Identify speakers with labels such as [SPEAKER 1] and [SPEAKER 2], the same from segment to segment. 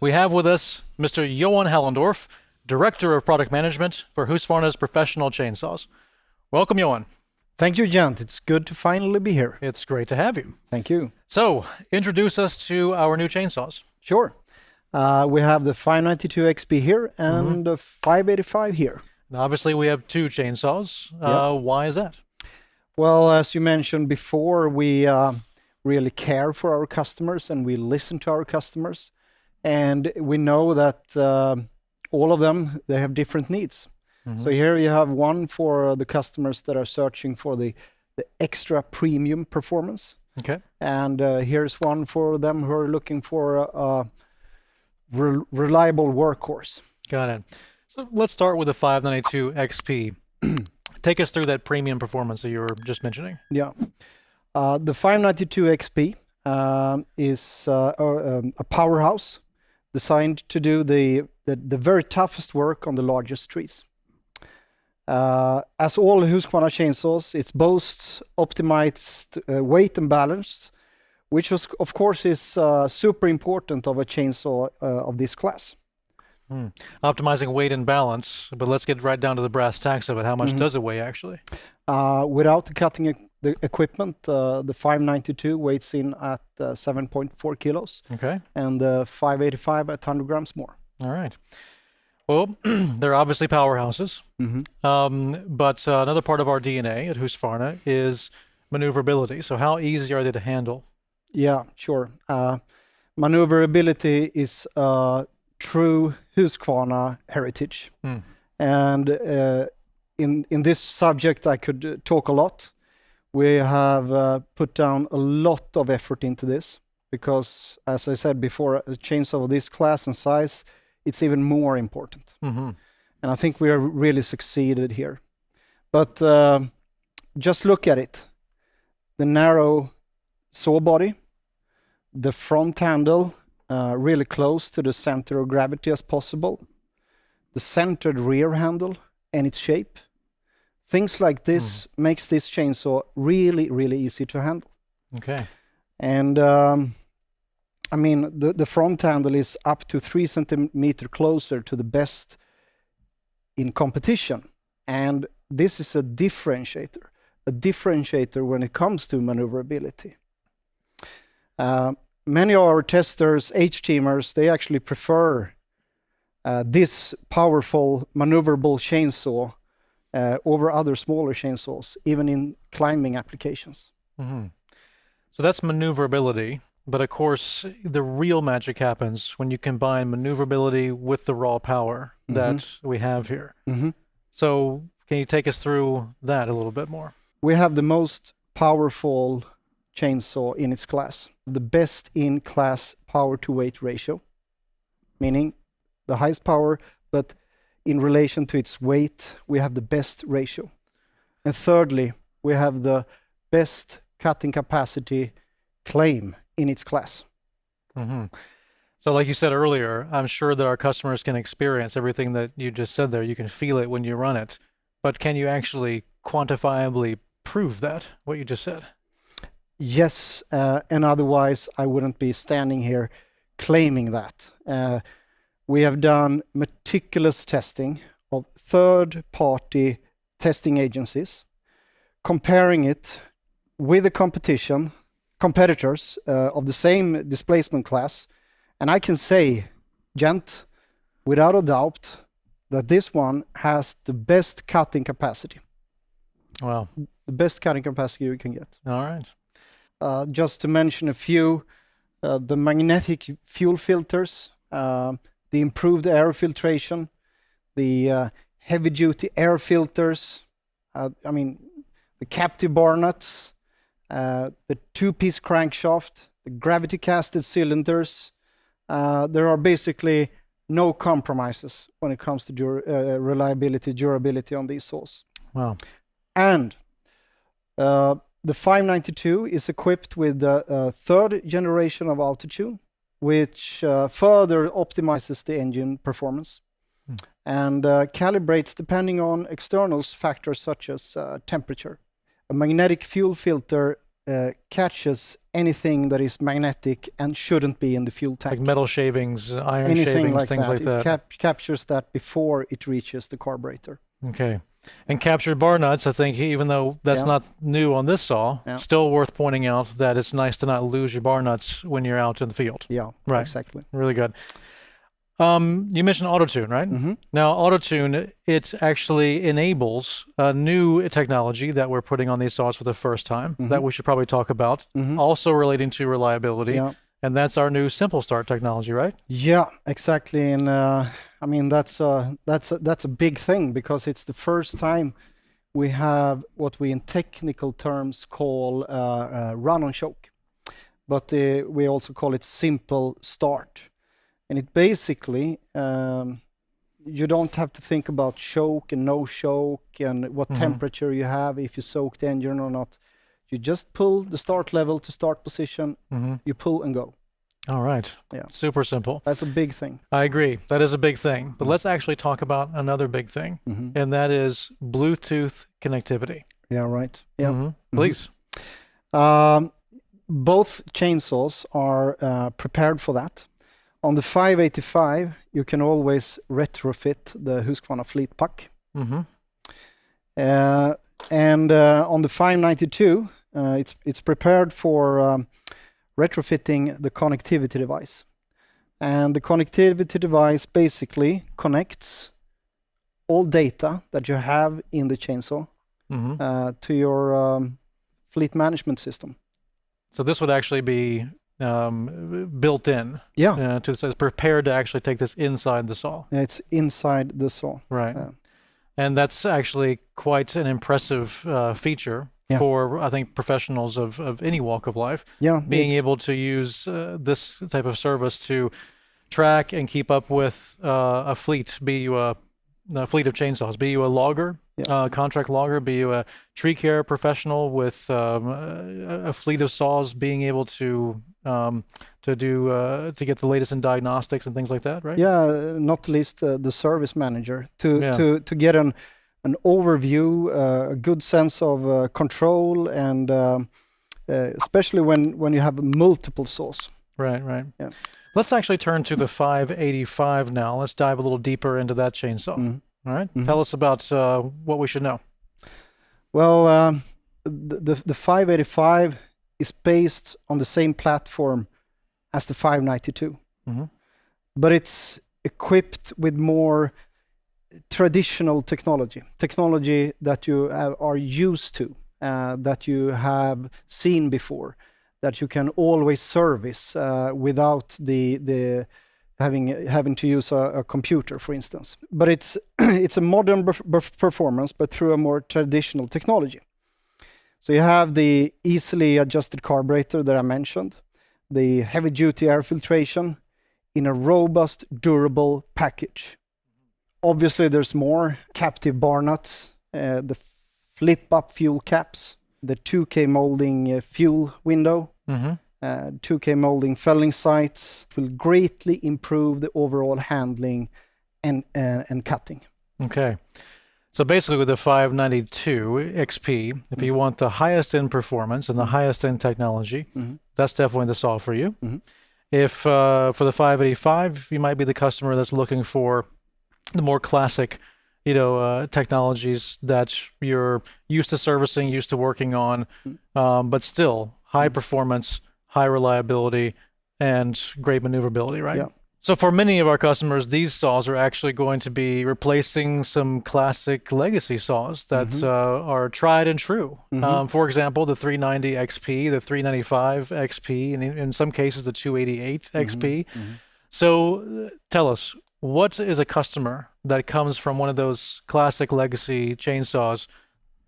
[SPEAKER 1] We have with us Mr. Johan Hallendorf, Director of Product Management for Husqvarna's professional chainsaws. Welcome, Johan.
[SPEAKER 2] Thank you, Gent. It's good to finally be here.
[SPEAKER 1] It's great to have you.
[SPEAKER 2] Thank you.
[SPEAKER 1] So, introduce us to our new chainsaws.
[SPEAKER 2] Sure. We have the 592 XP here and the 585 here.
[SPEAKER 1] Now, obviously, we have two chainsaws. Why is that?
[SPEAKER 2] Well, as you mentioned before, we really care for our customers and we listen to our customers. And we know that all of them, they have different needs. So here you have one for the customers that are searching for the extra premium performance.
[SPEAKER 1] Okay.
[SPEAKER 2] And here's one for them who are looking for a reliable workhorse.
[SPEAKER 1] Got it. So let's start with the 592 XP. Take us through that premium performance that you were just mentioning.
[SPEAKER 2] Yeah. The 592 XP is a powerhouse designed to do the very toughest work on the largest trees. As all Husqvarna chainsaws, it boasts optimized weight and balance, which of course is super important of a chainsaw of this class.
[SPEAKER 1] Optimizing weight and balance, but let's get right down to the brass tacks of it. How much does it weigh actually?
[SPEAKER 2] Without the cutting the equipment, the 592 weighs in at 7.4 kilos.
[SPEAKER 1] Okay.
[SPEAKER 2] And the 585 at 100 grams more.
[SPEAKER 1] All right. Well, they're obviously powerhouses, but another part of our DNA at Husqvarna is maneuverability. So how easy are they to handle?
[SPEAKER 2] Yeah, sure. Maneuverability is a true Husqvarna heritage. And in this subject, I could talk a lot. We have put down a lot of effort into this because, as I said before, a chainsaw of this class and size, it's even more important. And I think we are really succeeded here. But just look at it. The narrow saw body, the front handle really close to the center of gravity as possible, the centered rear handle and its shape. Things like this makes this chainsaw really, really easy to handle.
[SPEAKER 1] Okay.
[SPEAKER 2] And I mean, the front handle is up to 3 centimeters closer to the best in competition. And this is a differentiator when it comes to maneuverability. Many of our testers, H-teamers, they actually prefer this powerful maneuverable chainsaw over other smaller chainsaws, even in climbing applications.
[SPEAKER 1] So that's maneuverability. But of course, the real magic happens when you combine maneuverability with the raw power that we have here. So can you take us through that a little bit more?
[SPEAKER 2] We have the most powerful chainsaw in its class, the best in class power to weight ratio, meaning the highest power, but in relation to its weight, we have the best ratio. And thirdly, we have the best cutting capacity claim in its class.
[SPEAKER 1] So like you said earlier, I'm sure that our customers can experience everything that you just said there. You can feel it when you run it. But can you actually quantifiably prove that, what you just said?
[SPEAKER 2] Yes, and otherwise I wouldn't be standing here claiming that. We have done meticulous testing of third-party testing agencies, comparing it with the competitors of the same displacement class. And I can say, Gent, without a doubt, that this one has the best cutting capacity.
[SPEAKER 1] Wow.
[SPEAKER 2] The best cutting capacity you can get.
[SPEAKER 1] All right.
[SPEAKER 2] Just to mention a few, the magnetic fuel filters, the improved air filtration, the heavy-duty air filters, I mean, the captive bar nuts, the two-piece crankshaft, the gravity-casted cylinders. There are basically no compromises when it comes to reliability, durability on these saws.
[SPEAKER 1] Wow.
[SPEAKER 2] And the 592 is equipped with the third generation of altitude, which further optimizes the engine performance and calibrates depending on external factors such as temperature. A magnetic fuel filter catches anything that is magnetic and shouldn't be in the fuel tank.
[SPEAKER 1] Like metal shavings, iron
[SPEAKER 2] Anything
[SPEAKER 1] shavings,
[SPEAKER 2] like
[SPEAKER 1] things
[SPEAKER 2] that.
[SPEAKER 1] like that.
[SPEAKER 2] It captures that before it reaches the carburetor.
[SPEAKER 1] Okay. And captured bar nuts, I think, even though that's not new on this saw, still worth pointing out that it's nice to not lose your bar nuts when you're out in the field.
[SPEAKER 2] Yeah,
[SPEAKER 1] right.
[SPEAKER 2] Exactly.
[SPEAKER 1] Really good. You mentioned auto-tune, right? Now, auto-tune, it actually enables a new technology that we're putting on these saws for the first time that we should probably talk about, also relating to reliability.
[SPEAKER 2] Yeah.
[SPEAKER 1] And that's our new Simple Start technology, right?
[SPEAKER 2] Yeah, exactly. And I mean, that's a big thing, because it's the first time we have what we in technical terms call run on choke, but we also call it Simple Start. And it basically, you don't have to think about choke and no choke and what temperature you have, if you soak the engine or not. You just pull the start level to start position, you pull and go.
[SPEAKER 1] All right.
[SPEAKER 2] Yeah.
[SPEAKER 1] Super simple.
[SPEAKER 2] That's a big thing.
[SPEAKER 1] I agree. That is a big thing. But let's actually talk about another big thing, and that is Bluetooth connectivity.
[SPEAKER 2] Yeah, right. Yeah.
[SPEAKER 1] Please.
[SPEAKER 2] Both chainsaws are prepared for that. On the 585, you can always retrofit the Husqvarna Fleet Puck. And on the 592, it's prepared for retrofitting the connectivity device. And the connectivity device basically connects all data that you have in the chainsaw to your fleet management system. So
[SPEAKER 1] this would actually be built in.
[SPEAKER 2] Yeah.
[SPEAKER 1] So it's prepared to actually take this inside the saw.
[SPEAKER 2] Yeah, it's inside the saw.
[SPEAKER 1] Right. And that's actually quite an impressive feature for, I think, professionals of any walk of life.
[SPEAKER 2] Yeah.
[SPEAKER 1] Being able to use this type of service to track and keep up with a fleet, be you a fleet of chainsaws, be you a logger, contract logger, be you a tree care professional with a fleet of saws, being able to get the latest in diagnostics and things like that, right?
[SPEAKER 2] Yeah, not least the service manager to get an overview, a good sense of control, and especially when you have multiple saws.
[SPEAKER 1] Right. Yeah. Let's actually turn to the 585 now. Let's dive a little deeper into that chainsaw. All right. Tell us about what we should know.
[SPEAKER 2] Well, the 585 is based on the same platform as the 592, but it's equipped with more traditional technology that you are used to, that you have seen before, that you can always service without the having to use a computer, for instance. But it's a modern performance, but through a more traditional technology. So you have the easily adjusted carburetor that I mentioned, the heavy-duty air filtration in a robust, durable package. Obviously, there's more captive bar nuts, the flip-up fuel caps, the 2K molding fuel window, 2K molding felling sights will greatly improve the overall handling and cutting.
[SPEAKER 1] Okay. So basically with the 592 XP, if you want the highest end performance and the highest end technology, that's definitely the saw for you. If for the 585, you might be the customer that's looking for the more classic, technologies that you're used to servicing, used to working on, but still high performance, high reliability, and great maneuverability, right?
[SPEAKER 2] Yeah.
[SPEAKER 1] So for many of our customers, these saws are actually going to be replacing some classic legacy saws that are tried and true. For example, the 390 XP, the 395 XP, and in some cases, the 288 XP. So tell us, what is a customer that comes from one of those classic legacy chainsaws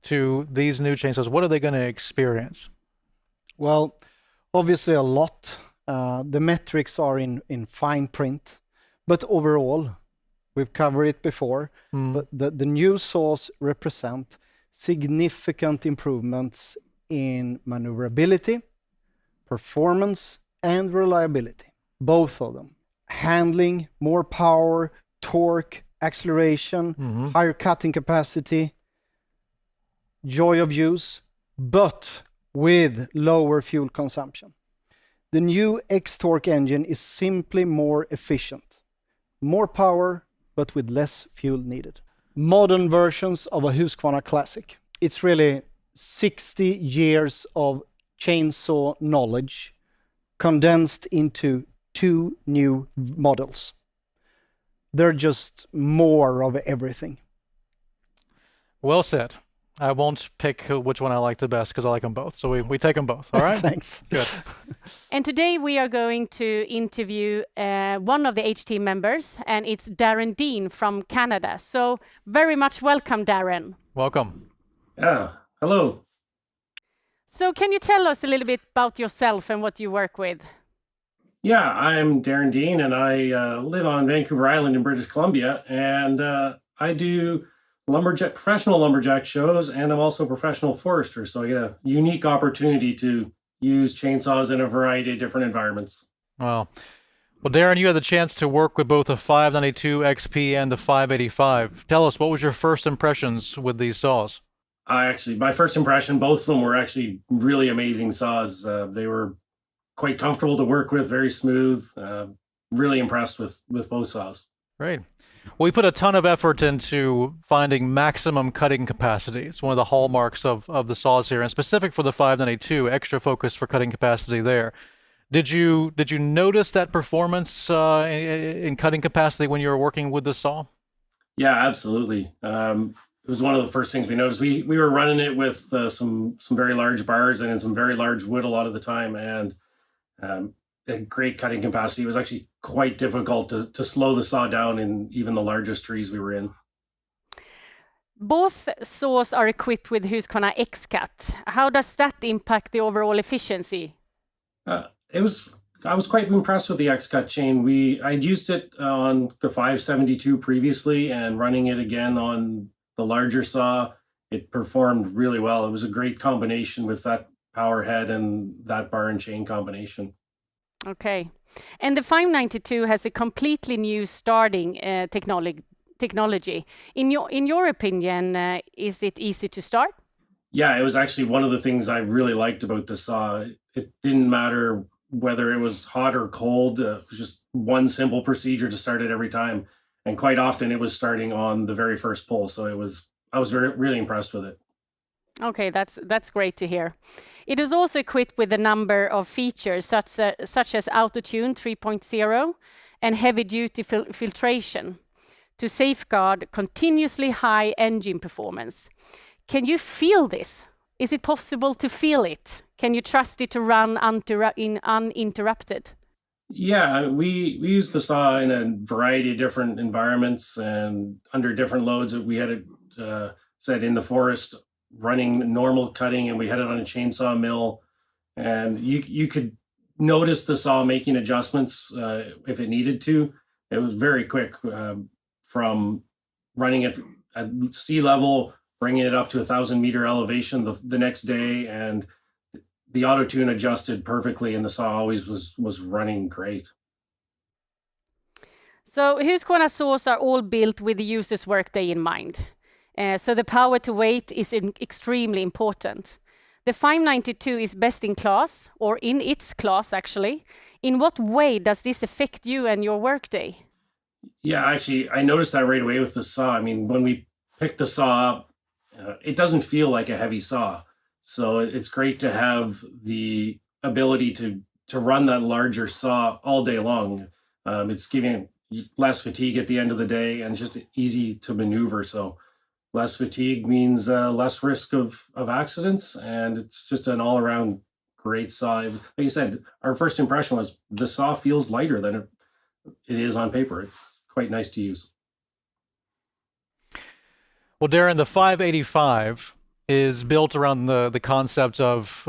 [SPEAKER 1] to these new chainsaws? What are they going to experience?
[SPEAKER 2] Well, obviously a lot. The metrics are in fine print, but overall, we've covered it before, but the new saws represent significant improvements in maneuverability, performance, and reliability. Both of them. Handling, more power, torque, acceleration, higher cutting capacity, joy of use, but with lower fuel consumption. The new X-Torque engine is simply more efficient. More power, but with less fuel needed. Modern versions of a Husqvarna Classic. It's really 60 years of chainsaw knowledge condensed into 2 new models. They're just more of everything.
[SPEAKER 1] Well said. I won't pick which one I like the best because I like them both. So we take them both. All right?
[SPEAKER 2] Thanks.
[SPEAKER 1] Good.
[SPEAKER 3] And today we are going to interview one of the HT members, and it's Darren Dean from Canada. So very much welcome, Darren.
[SPEAKER 1] Welcome.
[SPEAKER 4] Yeah, hello.
[SPEAKER 3] So can you tell us a little bit about yourself and what you work with?
[SPEAKER 4] Yeah, I'm Darren Dean, and I live on Vancouver Island in British Columbia, and I do professional lumberjack shows, and I'm also a professional forester, so I get a unique opportunity to use chainsaws in a variety of different environments.
[SPEAKER 1] Well, Darren, you had the chance to work with both the 592 XP and the 585. Tell us, what was your first impressions with these saws?
[SPEAKER 4] My first impression, both of them were actually really amazing saws. They were quite comfortable to work with, very smooth. Really impressed with both saws.
[SPEAKER 1] Great. Well, we put a ton of effort into finding maximum cutting capacity. It's one of the hallmarks of the saws here, and specific for the 592, extra focus for cutting capacity there. Did you notice that performance in cutting capacity when you were working with the saw?
[SPEAKER 4] Yeah, absolutely. It was one of the first things we noticed. We were running it with some very large bars and in some very large wood a lot of the time, and a great cutting capacity. It was actually quite difficult to slow the saw down in even the largest trees we were in.
[SPEAKER 3] Both saws are equipped with Husqvarna X-Cut. How does that impact the overall efficiency?
[SPEAKER 4] I was quite impressed with the X-Cut chain. I'd used it on the 572 previously, and running it again on the larger saw, it performed really well. It was a great combination with that power head and that bar and chain combination.
[SPEAKER 3] Okay. And the 592 has a completely new starting technology. In your opinion, is it easy to start?
[SPEAKER 4] Yeah, it was actually one of the things I really liked about the saw. It didn't matter whether it was hot or cold. It was just one simple procedure to start it every time. And quite often it was starting on the very first pull. So I was really impressed with it.
[SPEAKER 3] Okay, that's great to hear. It is also equipped with a number of features such as Auto-Tune 3.0 and heavy-duty filtration to safeguard continuously high engine performance. Can you feel this? Is it possible to feel it? Can you trust it to run uninterrupted?
[SPEAKER 4] Yeah, we use the saw in a variety of different environments and under different loads. We had it set in the forest, running normal cutting, and we had it on a chainsaw mill, and you could notice the saw making adjustments if it needed to. It was very quick from running it at sea level, bringing it up to 1,000-meter elevation the next day, and the auto tune adjusted perfectly, and the saw always was running great.
[SPEAKER 3] So Husqvarna saws are all built with the user's workday in mind. So the power to weight is extremely important. The 592 is best in class, or in its class actually. In what way does this affect you and your workday?
[SPEAKER 4] Yeah, actually, I noticed that right away with the saw. I mean, when we picked the saw up, it doesn't feel like a heavy saw. So it's great to have the ability to run that larger saw all day long. It's giving less fatigue at the end of the day, and it's just easy to maneuver. So less fatigue means less risk of accidents, and it's just an all-around great saw. Like you said, our first impression was the saw feels lighter than it is on paper. It's quite nice to use.
[SPEAKER 1] Well, Darren, the 585 is built around the concept of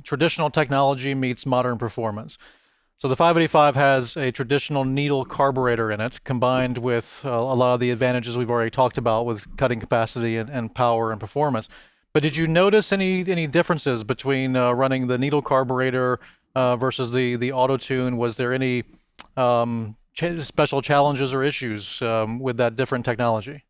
[SPEAKER 1] traditional technology meets modern performance. So the 585 has a traditional needle carburetor in it, combined with a lot of the advantages we've already talked about with cutting capacity and power and performance. But did you notice any differences between running the needle carburetor versus the auto tune? Was there any special challenges or issues with that different technology?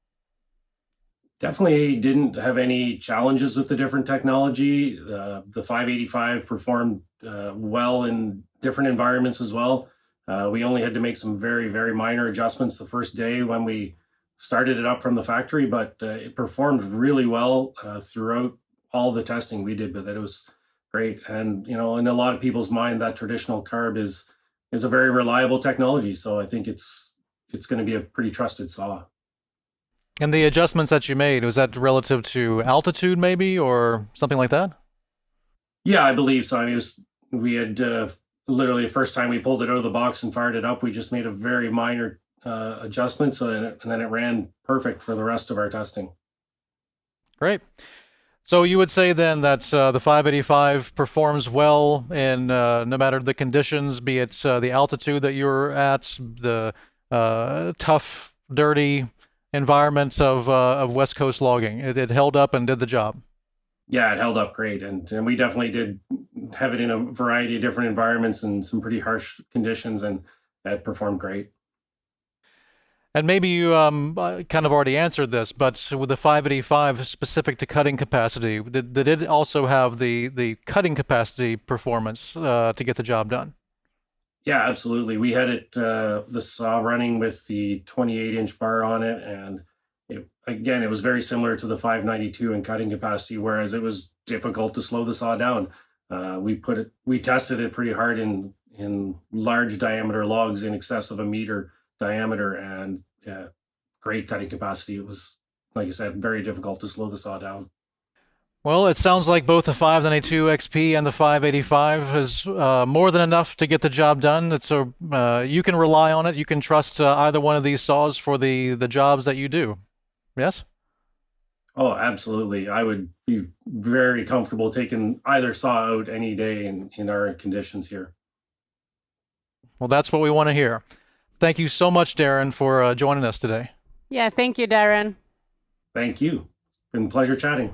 [SPEAKER 4] definitely didn't have any challenges with the different technology. The 585 performed well in different environments as well. We only had to make some very, very minor adjustments the first day when we started it up from the factory, but it performed really well throughout all the testing we did with it. It was great. And, you know, in a lot of people's mind, that traditional carb is a very reliable technology. So I think it's going to be a pretty trusted saw.
[SPEAKER 1] And the adjustments that you made, was that relative to altitude maybe or something like that?
[SPEAKER 4] Yeah, I believe so. I mean, we had literally the first time we pulled it out of the box and fired it up, we just made a very minor adjustment. And then it ran perfect for the rest of our testing.
[SPEAKER 1] Great. So you would say then that the 585 performs well in no matter the conditions, be it the altitude that you're at, the tough, dirty environments of West Coast logging. It held up and did the job.
[SPEAKER 4] Yeah, it held up great, and we definitely did have it in a variety of different environments and some pretty harsh conditions, and it performed great.
[SPEAKER 1] And maybe you kind of already answered this, but with the 585 specific to cutting capacity, did it also have the cutting capacity performance to get the job done?
[SPEAKER 4] Yeah, absolutely. We had it the saw running with the 28-inch bar on it, and it was very similar to the 592 in cutting capacity, whereas it was difficult to slow the saw down. We tested it pretty hard in large diameter logs in excess of a meter diameter, and great cutting capacity. It was, like I said, very difficult to slow the saw down.
[SPEAKER 1] Well, it sounds like both the 592 XP and the 585 is more than enough to get the job done. You can rely on it. You can trust either one of these saws for the jobs that you do. Yes?
[SPEAKER 4] Oh, absolutely. I would be very comfortable taking either saw out any day in our conditions here.
[SPEAKER 1] Well, that's what we want to hear. Thank you so much, Darren, for joining us today.
[SPEAKER 3] Yeah, thank you, Darren.
[SPEAKER 4] Thank you. Been a pleasure chatting.